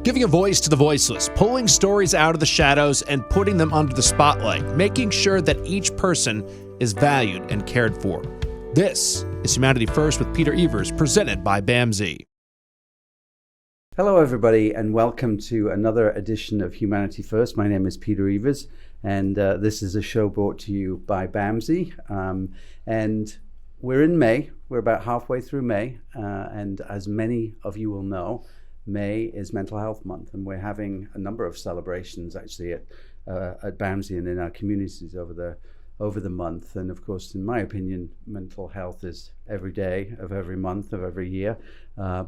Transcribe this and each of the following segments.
Giving a voice to the voiceless, pulling stories out of the shadows and putting them under the spotlight, making sure that each person is valued and cared for. This is Humanity First with Peter Evers, presented by BAMSI. Hello, everybody, and welcome to another edition of Humanity First. My name is Peter Evers, and this is a show brought to you by BAMSI. And we're in May. We're about halfway through May, and as many of you will know, May is Mental Health Month, and we're having a number of celebrations actually at BAMSI and in our communities over the month. And of course, in my opinion, mental health is every day of every month of every year,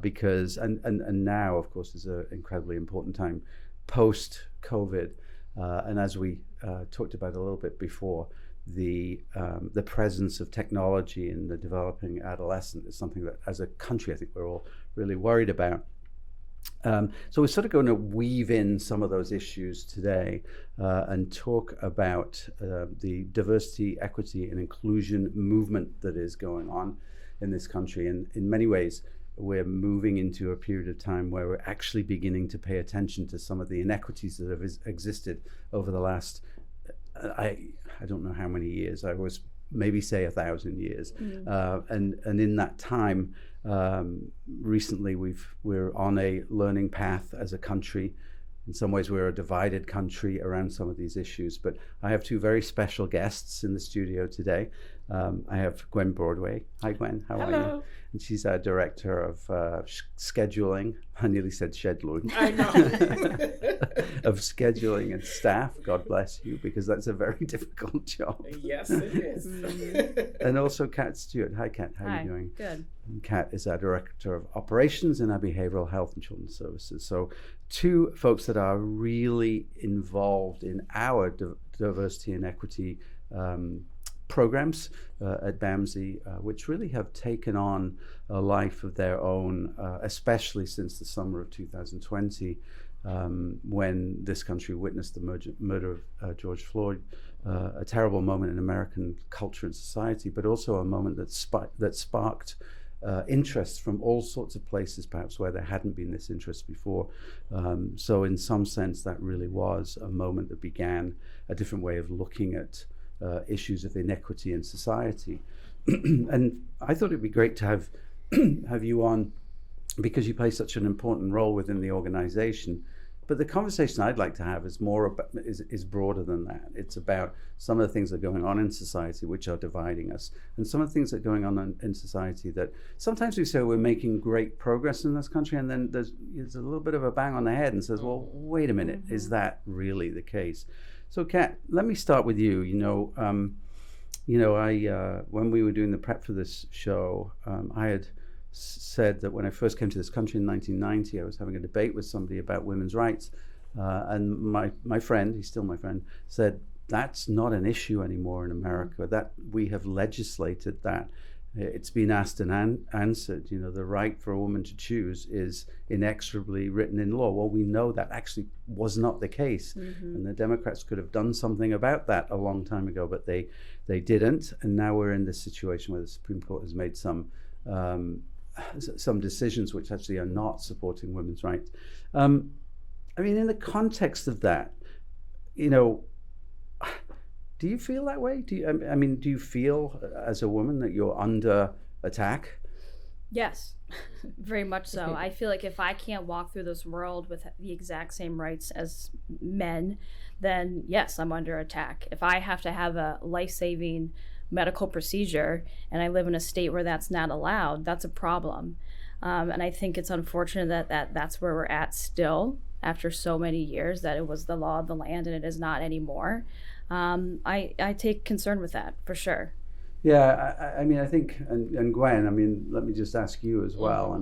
because now, of course, is an incredibly important time post-COVID. And as we talked about a little bit before, the presence of technology in the developing adolescent is something that, as a country, I think we're all really worried about. So we're sort of going to weave in some of those issues today and talk about the diversity, equity, and inclusion movement that is going on in this country. And in many ways, we're moving into a period of time where we're actually beginning to pay attention to some of the inequities that have existed over the last, I don't know how many years, I was maybe say 1,000 years. And in that time, recently we're on a learning path as a country. In some ways we're a divided country around some of these issues, but I have two very special guests in the studio today. I have Gwen Broadway. Hi Gwen, how are you? And she's our director of scheduling. I nearly said scheduling. I know. Of scheduling and staff. God bless you, because that's a very difficult job. Yes, it is. And also Kat Stewart. Hi Kat, how are you doing? Good. And Kat is our director of operations in our behavioral health and children's services. So two folks that are really involved in our diversity and equity programs at BAMSI, which really have taken on a life of their own, especially since the summer of 2020, when this country witnessed the murder of George Floyd, a terrible moment in American culture and society, but also a moment that sparked interest from all sorts of places, perhaps where there hadn't been this interest before. So in some sense, that really was a moment that began a different way of looking at issues of inequity in society. And I thought it'd be great to have you on, because you play such an important role within the organization. But the conversation I'd like to have is is broader than that. It's about some of the things that are going on in society which are dividing us, and some of the things that are going on in society that sometimes we say we're making great progress in this country, and then there's a little bit of a bang on the head and says, well, wait a minute, is that really the case? So Kat, let me start with you. I when we were doing the prep for this show, I had said that when I first came to this country in 1990, I was having a debate with somebody about women's rights, and my friend, he's still my friend, said that's not an issue anymore in America, that we have legislated that. It's been asked and answered. The right for a woman to choose is inexorably written in law. Well, we know that actually was not the case, and the Democrats could have done something about that a long time ago, but they didn't. And now we're in this situation where the Supreme Court has made some decisions which actually are not supporting women's rights. In the context of that, do you feel that way? Do you feel as a woman that you're under attack? Yes, very much so. I feel like if I can't walk through this world with the exact same rights as men, then yes, I'm under attack. If I have to have a life-saving medical procedure and I live in a state where that's not allowed, that's a problem. And I think it's unfortunate that's where we're at still after so many years, that it was the law of the land and it is not anymore. I take concern with that for sure. Yeah, I think, and Gwen, let me just ask you as well.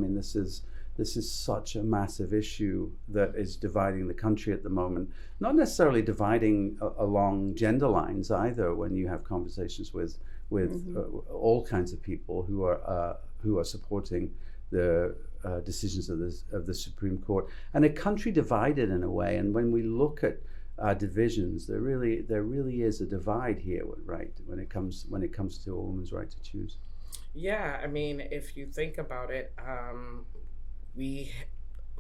This is such a massive issue that is dividing the country at the moment. Not necessarily dividing along gender lines either. When you have conversations with all kinds of people who are supporting the decisions of the Supreme Court, and a country divided in a way. And when we look at divisions, there really is a divide here, right? When it comes to a woman's right to choose. Yeah, I mean, if you think about it,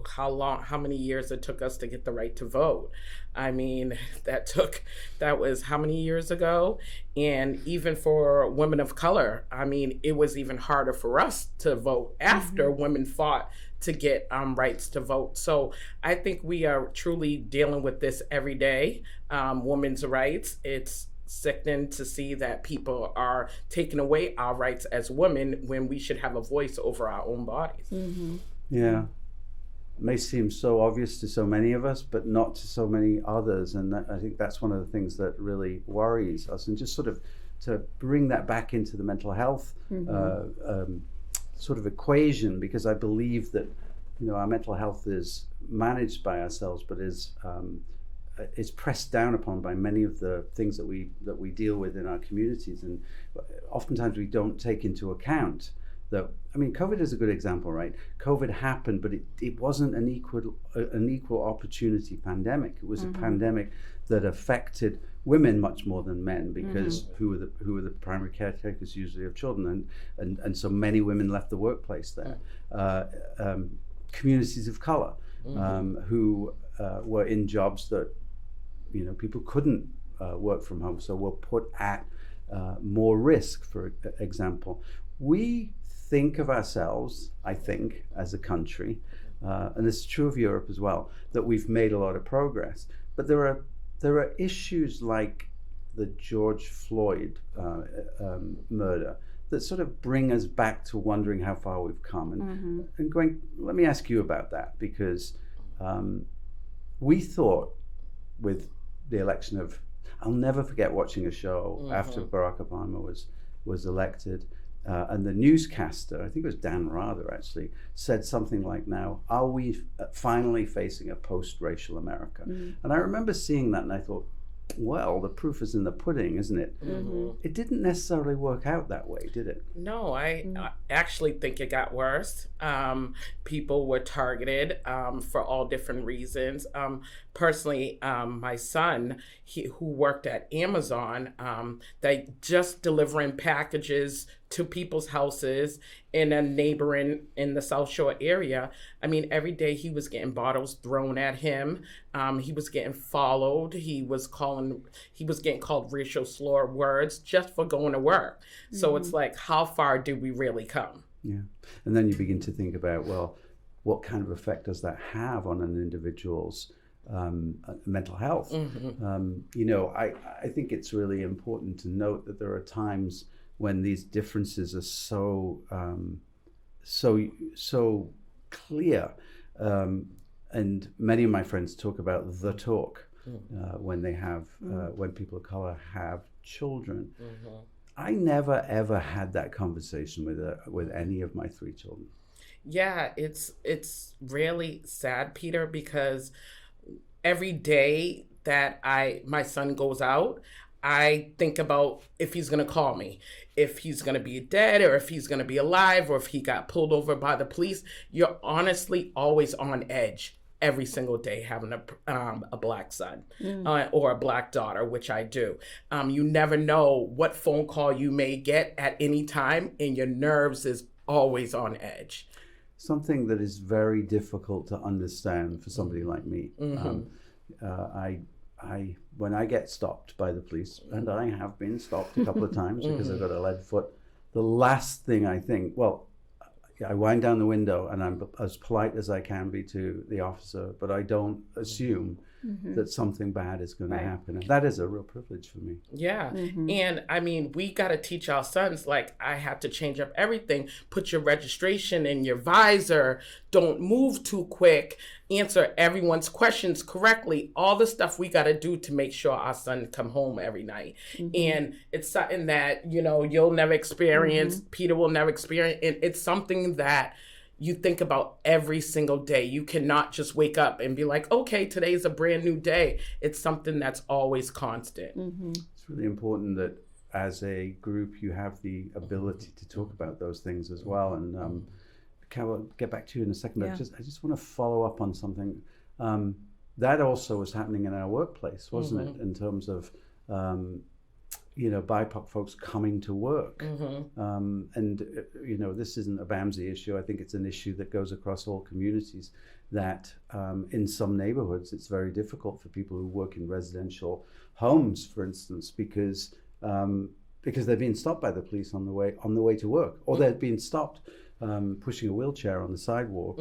how many years it took us to get the right to vote. I mean, that was how many years ago? And even for women of color, I mean, it was even harder for us to vote after women fought to get rights to vote. So I think we are truly dealing with this every day, women's rights. It's sickening to see that people are taking away our rights as women when we should have a voice over our own bodies. Yeah. It may seem so obvious to so many of us, but not to so many others. And I think that's one of the things that really worries us. And just sort of to bring that back into the mental health sort of equation, because I believe that, you know, our mental health is managed by ourselves, but is pressed down upon by many of the things that we deal with in our communities. And oftentimes we don't take into account that, I mean, COVID is a good example, right? COVID happened, but it wasn't an equal opportunity pandemic. It was a pandemic that affected women much more than men, because who were the primary caretakers usually of children, and so many women left the workplace there. Communities of color who were in jobs that, you know, people couldn't work from home, so were put at more risk. For example, we think of ourselves, I think, as a country, and this is true of Europe as well, that we've made a lot of progress. But there are issues like the George Floyd murder that sort of bring us back to wondering how far we've come. And Gwen, let me ask you about that, because we thought with the election of, I'll never forget watching a show after Barack Obama was elected, and the newscaster, I think it was Dan Rather actually, said something like, now, are we finally facing a post-racial America? And I remember seeing that and I thought, well, the proof is in the pudding, isn't it? It didn't necessarily work out that way, did it? No, I actually think it got worse. People were targeted for all different reasons. Personally, my son, who worked at Amazon, they just delivering packages to people's houses in the South Shore area. I mean, every day he was getting bottles thrown at him. He was getting followed. He was getting called racial slur words just for going to work. So it's like, how far do we really come? Yeah. And then you begin to think about, well, what kind of effect does that have on an individual's mental health? You know, I think it's really important to note that there are times when these differences are so clear, and many of my friends talk about the talk when they have when people of color have children. I never ever had that conversation with any of my 3 children. Yeah, it's really sad, Peter, because every day that my son goes out, I think about if he's going to call me, if he's going to be dead, or if he's going to be alive, or if he got pulled over by the police. You're honestly always on edge every single day having a black son or a black daughter, which I do. You never know what phone call you may get at any time, and your nerves is always on edge. Something that is very difficult to understand for somebody like me. When I get stopped by the police, and I have been stopped a couple of times because I've got a lead foot, the last thing I think, well, I wind down the window and I'm as polite as I can be to the officer, but I don't assume that something bad is going to happen. And that is a real privilege for me. Yeah. And I mean, we got to teach our sons, like, I have to change up everything. Put your registration in your visor. Don't move too quick. Answer everyone's questions correctly. All the stuff we got to do to make sure our son come home every night. And it's something that, you know, you'll never experience. Peter will never experience. And it's something that you think about every single day. You cannot just wake up and be like, okay, today's a brand new day. It's something that's always constant. It's really important that as a group, you have the ability to talk about those things as well. And Carol, I'll get back to you in a second, but I just want to follow up on something. That also was happening in our workplace, wasn't it? In terms of, BIPOC folks coming to work. Mm-hmm. This isn't a BAMSI issue. I think it's an issue that goes across all communities, that in some neighborhoods it's very difficult for people who work in residential homes, for instance, because they're being stopped by the police on the way to work, or they're being stopped pushing a wheelchair on the sidewalk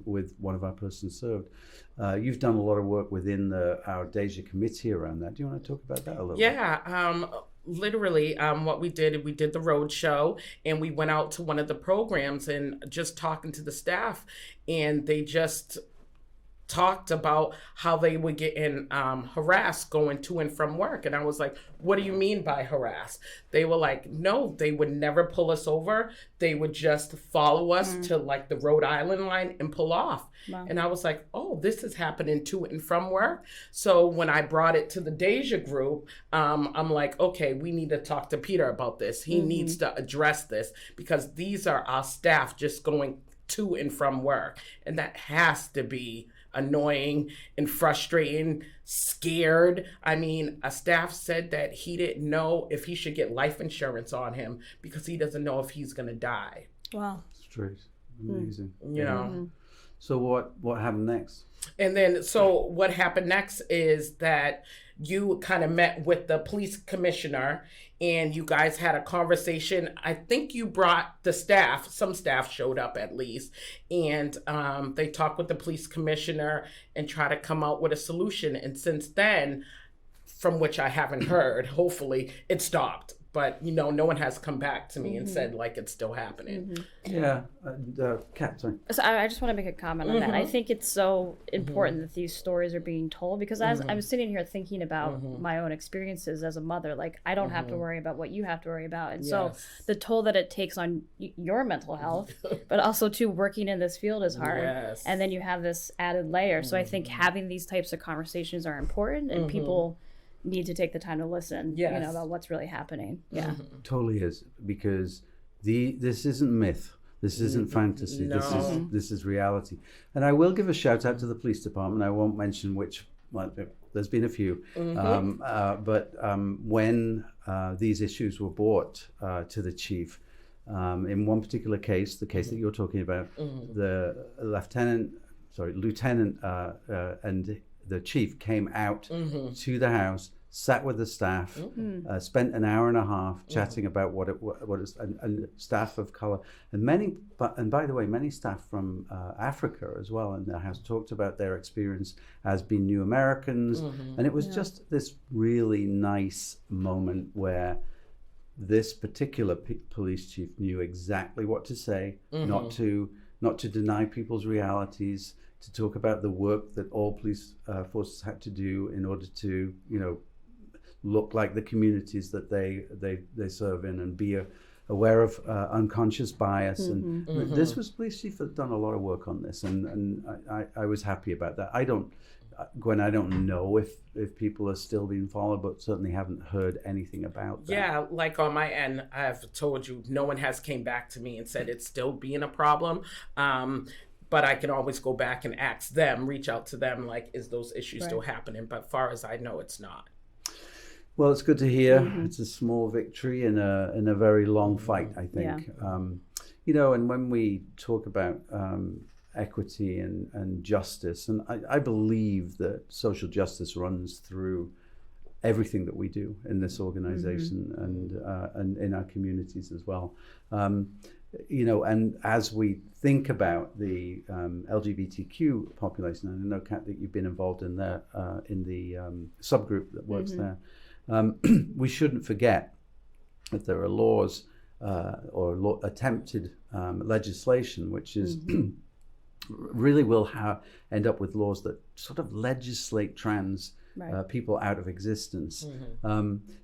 with one of our persons served. You've done a lot of work within our Deja committee around that. Do you want to talk about that a little bit? Yeah, literally what we did the road show, and we went out to one of the programs and just talking to the staff, and they just talked about how they would get harassed going to and from work. And I was like, what do you mean by harass? They were like, no, they would never pull us over. They would just follow us to like the Rhode Island line and pull off. Wow. And I was like, oh, this is happening to and from work. So when I brought it to the Deja group, I'm like, okay, we need to talk to Peter about this. He needs to address this, because these are our staff just going to and from work. And that has to be annoying and frustrating, scared. I mean, a staff said that he didn't know if he should get life insurance on him because he doesn't know if he's going to die. Wow. Straight. Amazing. You know. So what happened next? And then, so what happened next is that you kind of met with the police commissioner and you guys had a conversation. I think you brought the staff, some staff showed up at least, and they talked with the police commissioner and try to come out with a solution. And since then, from which I haven't heard, hopefully it stopped. But, no one has come back to me and said, like, it's still happening. Yeah. Kat, sorry. So I just want to make a comment on that. I think it's so important that these stories are being told, because as I was sitting here thinking about my own experiences as a mother, like, I don't have to worry about what you have to worry about. And so the toll that it takes on your mental health, but also too working in this field is hard. Yes. And then you have this added layer. So I think having these types of conversations are important, and people need to take the time to listen, about what's really happening. Yeah. Totally is, because this isn't myth. This isn't fantasy. No. This is reality. And I will give a shout out to the police department. I won't mention which one. There's been a few. But when these issues were brought to the chief, in one particular case, the case that you're talking about, the lieutenant and the chief came out to the house, sat with the staff, spent an hour and a half chatting about what is, and staff of color, and by the way, many staff from Africa as well in the house talked about their experience as being new Americans, and it was just this really nice moment where this particular police chief knew exactly what to say, not to deny people's realities, to talk about the work that all police forces had to do in order to, look like the communities that they serve in, and be aware of unconscious bias. And this was police chief that done a lot of work on this, and I was happy about that. Gwen, I don't know if people are still being followed, but certainly haven't heard anything about that. Yeah, like on my end, I've told you, no one has came back to me and said it's still being a problem. But I can always go back and ask them, reach out to them, like, is those issues still happening? But far as I know, it's not. Well, it's good to hear. It's a small victory in a very long fight, I think. Yeah. And when we talk about equity and justice, and I believe that social justice runs through everything that we do in this organization and in our communities as well. And as we think about the LGBTQ population, and I know, Kat, that you've been involved in the subgroup that works there, we shouldn't forget that there are laws or attempted legislation, which is really will end up with laws that sort of legislate trans people out of existence.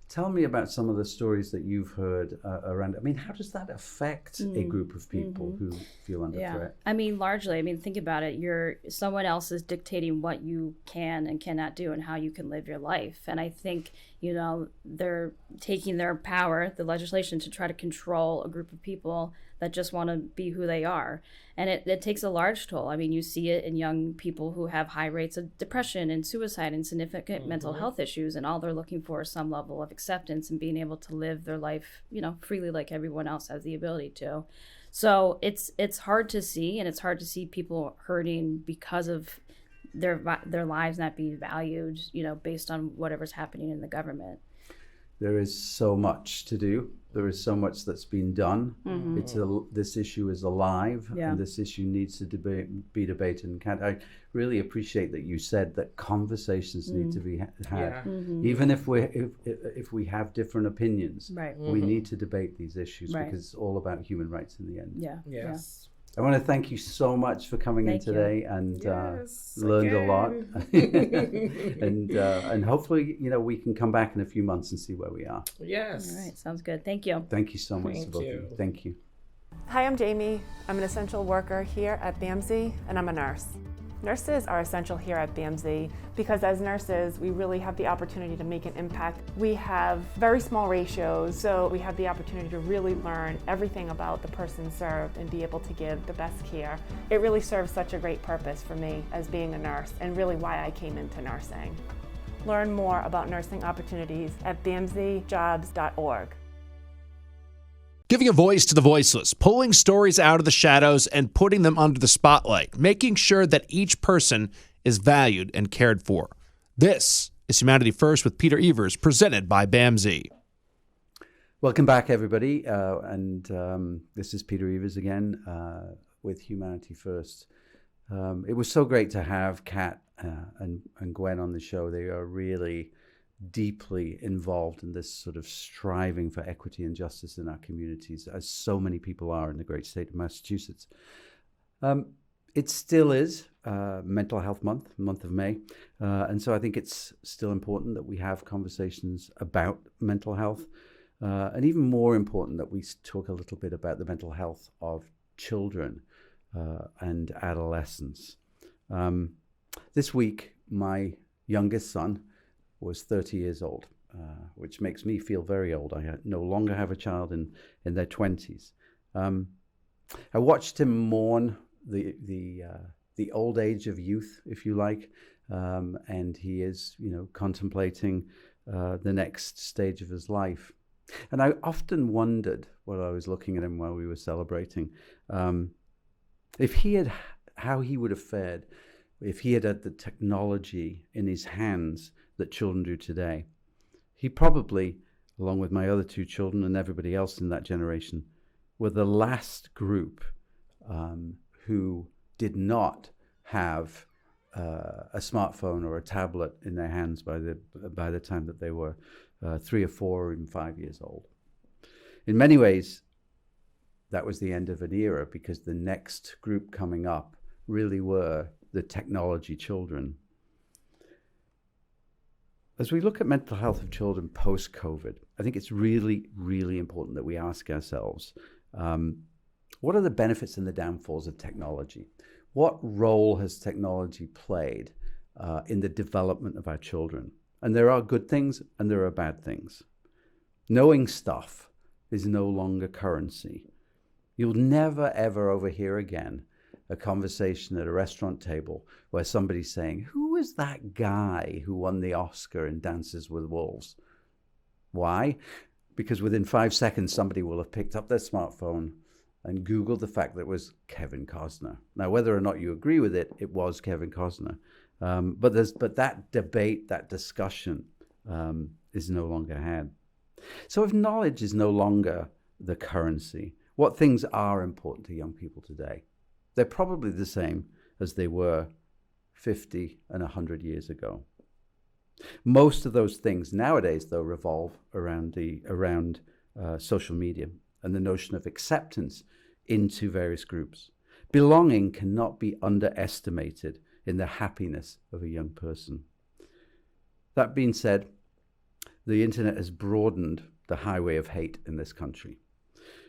Tell me about some of the stories that you've heard around. I mean, how does that affect a group of people who feel under threat? I mean, largely, think about it. Someone else is dictating what you can and cannot do and how you can live your life. And I think, they're taking their power, the legislation, to try to control a group of people that just want to be who they are. And it takes a large toll. I mean, you see it in young people who have high rates of depression and suicide and significant mental health issues, and all they're looking for is some level of acceptance and being able to live their life, freely like everyone else has the ability to. So it's hard to see, and it's hard to see people hurting because of their lives not being valued, based on whatever's happening in the government. There is so much to do. There is so much that's been done. This issue is alive, and this issue needs to be debated. And I really appreciate that you said that conversations need to be had, even if we have different opinions. Right. We need to debate these issues because it's all about human rights in the end. Yes. Yeah. I want to thank you so much for coming in today and learned a lot. and hopefully, we can come back in a few months and see where we are. Yes. All right. Sounds good. Thank you. Thank you so much to Thank both of you. you. Thank you. Hi, I'm Jamie. I'm an essential worker here at BAMSI, and I'm a nurse. Nurses are essential here at BAMSI because as nurses, we really have the opportunity to make an impact. We have very small ratios, so we have the opportunity to really learn everything about the person served and be able to give the best care. It really serves such a great purpose for me as being a nurse, and really why I came into nursing. Learn more about nursing opportunities at bamsijobs.org. Giving a voice to the voiceless, pulling stories out of the shadows and putting them under the spotlight, making sure that each person is valued and cared for. This is Humanity First with Peter Evers, presented by BAMSI. Welcome back, everybody. This is Peter Evers again with Humanity First. It was so great to have Kat and Gwen on the show. They are really deeply involved in this sort of striving for equity and justice in our communities, as so many people are in the great state of Massachusetts. It still is Mental Health month of May. And so I think it's still important that we have conversations about mental health. And even more important that we talk a little bit about the mental health of children and adolescents. This week, my youngest son was 30 years old, which makes me feel very old. I no longer have a child in their 20s. I watched him mourn the old age of youth, if you like, and he is, contemplating the next stage of his life. And I often wondered, while I was looking at him while we were celebrating, how he would have fared if he had the technology in his hands that children do today. He probably, along with my other two children and everybody else in that generation, were the last group who did not have a smartphone or a tablet in their hands by the time that they were 3 or 4 or even 5 years old. In many ways, that was the end of an era, because the next group coming up really were the technology children. As we look at mental health of children post-COVID, I think it's really, really important that we ask ourselves, what are the benefits and the downfalls of technology? What role has technology played in the development of our children? And there are good things and there are bad things. Knowing stuff is no longer currency. You'll never, ever overhear again a conversation at a restaurant table where somebody's saying, who is that guy who won the Oscar in Dances with Wolves? Why? Because within 5 seconds, somebody will have picked up their smartphone and Googled the fact that it was Kevin Costner. Now, whether or not you agree with it, it was Kevin Costner. But that debate, that discussion is no longer had. So if knowledge is no longer the currency, what things are important to young people today? They're probably the same as they were 50 and 100 years ago. Most of those things nowadays, though, revolve around social media and the notion of acceptance into various groups. Belonging cannot be underestimated in the happiness of a young person. That being said, the internet has broadened the highway of hate in this country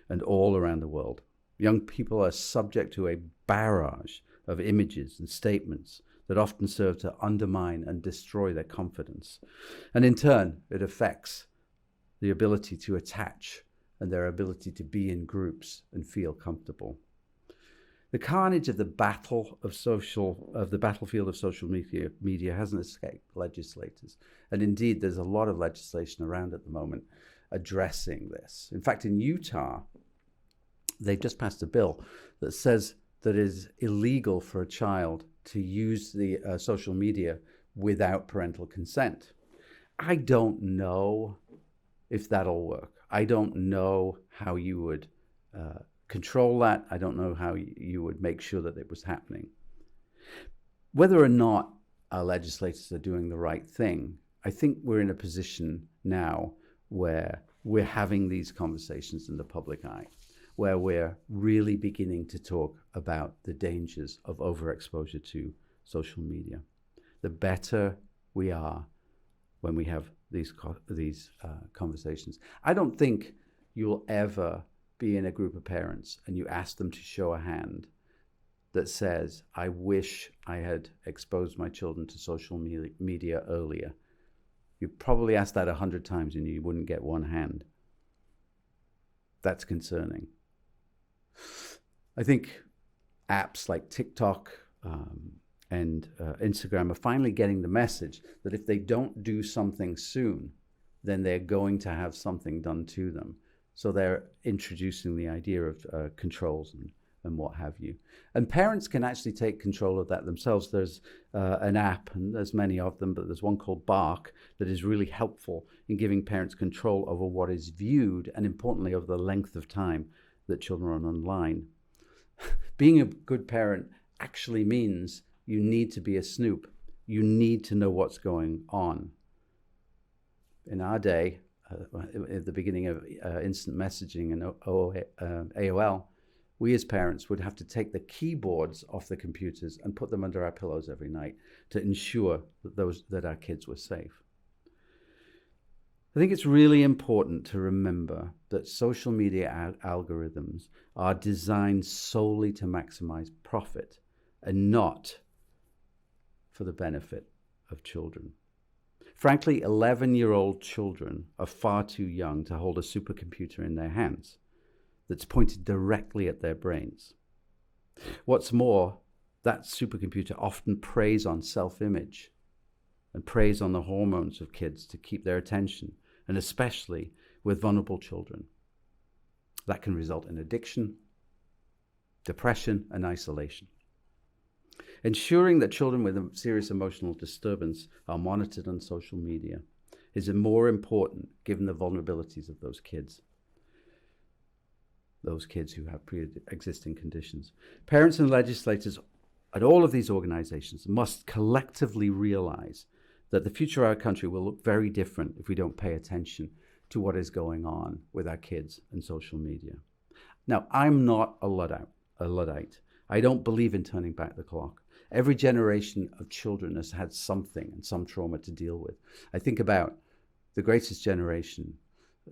and all around the world. Young people are subject to a barrage of images and statements that often serve to undermine and destroy their confidence. And in turn, it affects the ability to attach and their ability to be in groups and feel comfortable. The carnage of the battlefield of social media hasn't escaped legislators. And indeed, there's a lot of legislation around at the moment addressing this. In fact, in Utah, they've just passed a bill that says that it is illegal for a child to use the social media without parental consent. I don't know if that'll work. I don't know how you would control that. I don't know how you would make sure that it was happening. Whether or not our legislators are doing the right thing, I think we're in a position now where we're having these conversations in the public eye, where we're really beginning to talk about the dangers of overexposure to social media. The better we are when we have these conversations. I don't think you'll ever be in a group of parents and you ask them to show a hand that says, I wish I had exposed my children to social media earlier. You probably asked that 100 times and you wouldn't get one hand. That's concerning. I think apps like TikTok and Instagram are finally getting the message that if they don't do something soon, then they're going to have something done to them. So they're introducing the idea of controls and what have you. And parents can actually take control of that themselves. There's an app, and there's many of them, but there's one called Bark that is really helpful in giving parents control over what is viewed, and importantly, over the length of time that children are online. Being a good parent actually means you need to be a snoop. You need to know what's going on. In our day, at the beginning of instant messaging and AOL, we as parents would have to take the keyboards off the computers and put them under our pillows every night to ensure that our kids were safe. I think it's really important to remember that social media algorithms are designed solely to maximize profit and not for the benefit of children. Frankly, 11-year-old children are far too young to hold a supercomputer in their hands that's pointed directly at their brains. What's more, that supercomputer often preys on self-image and preys on the hormones of kids to keep their attention, and especially with vulnerable children. That can result in addiction, depression, and isolation. Ensuring that children with a serious emotional disturbance are monitored on social media is more important given the vulnerabilities of those kids who have pre-existing conditions. Parents and legislators at all of these organizations must collectively realize that the future of our country will look very different if we don't pay attention to what is going on with our kids and social media. Now, I'm not a Luddite. I don't believe in turning back the clock. Every generation of children has had something and some trauma to deal with. I think about the greatest generation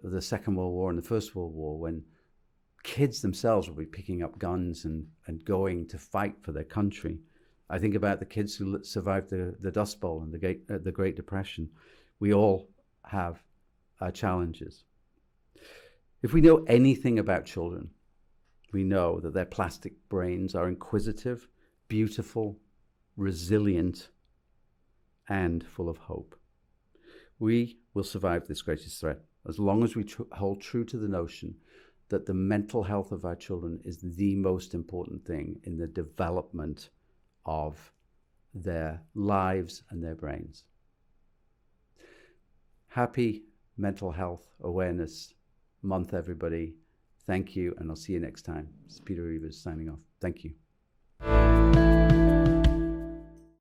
of the Second World War and the First World War, when kids themselves will be picking up guns and going to fight for their country. I think about the kids who survived the Dust Bowl and the Great Depression. We all have our challenges. If we know anything about children, we know that their plastic brains are inquisitive, beautiful, resilient, and full of hope. We will survive this greatest threat as long as we hold true to the notion that the mental health of our children is the most important thing in the development of their lives and their brains. Happy Mental Health Awareness Month, everybody. Thank you, and I'll see you next time. This is Peter Evers signing off. Thank you.